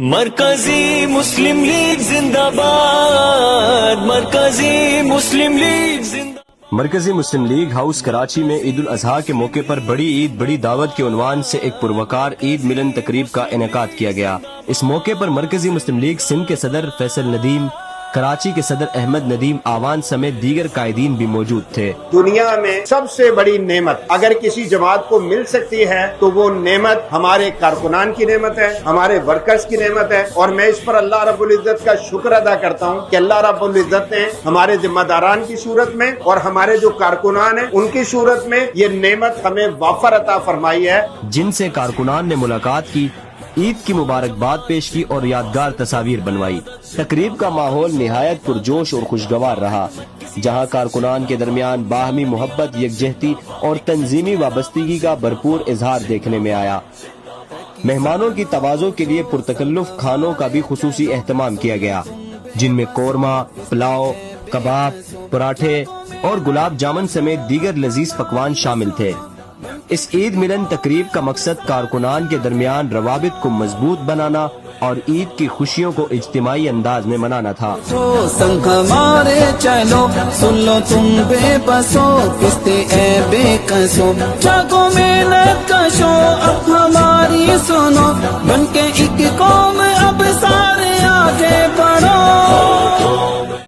مرکزی مسلم لیگ زندہ باد، مرکزی مسلم لیگ زندہ باد۔ مرکزی مسلم لیگ ہاؤس کراچی میں عید الاضحیٰ کے موقع پر بڑی عید بڑی دعوت کے عنوان سے ایک پروقار عید ملن تقریب کا انعقاد کیا گیا۔ اس موقع پر مرکزی مسلم لیگ سندھ کے صدر فیصل ندیم، کراچی کے صدر احمد ندیم آوان سمیت دیگر قائدین بھی موجود تھے۔ دنیا میں سب سے بڑی نعمت اگر کسی جماعت کو مل سکتی ہے تو وہ نعمت ہمارے کارکنان کی نعمت ہے، ہمارے ورکرز کی نعمت ہے، اور میں اس پر اللہ رب العزت کا شکر ادا کرتا ہوں کہ اللہ رب العزت نے ہمارے ذمہ داران کی صورت میں اور ہمارے جو کارکنان ہیں ان کی صورت میں یہ نعمت ہمیں وافر عطا فرمائی ہے۔ جن سے کارکنان نے ملاقات کی، عید کی مبارکباد پیش کی اور یادگار تصاویر بنوائی۔ تقریب کا ماحول نہایت پرجوش اور خوشگوار رہا، جہاں کارکنان کے درمیان باہمی محبت، یکجہتی اور تنظیمی وابستگی کا بھرپور اظہار دیکھنے میں آیا۔ مہمانوں کی تواضع کے لیے پرتکلف کھانوں کا بھی خصوصی اہتمام کیا گیا، جن میں قورمہ، پلاؤ، کباب، پراٹھے اور گلاب جامن سمیت دیگر لذیذ پکوان شامل تھے۔ اس عید ملن تقریب کا مقصد کارکنان کے درمیان روابط کو مضبوط بنانا اور عید کی خوشیوں کو اجتماعی انداز میں منانا تھا۔ سنگ ہمارے چلو، سن لو تم بے بسو، کستے اے بے کسو، جاگو محنت کشو، اب ہماری سنو، بن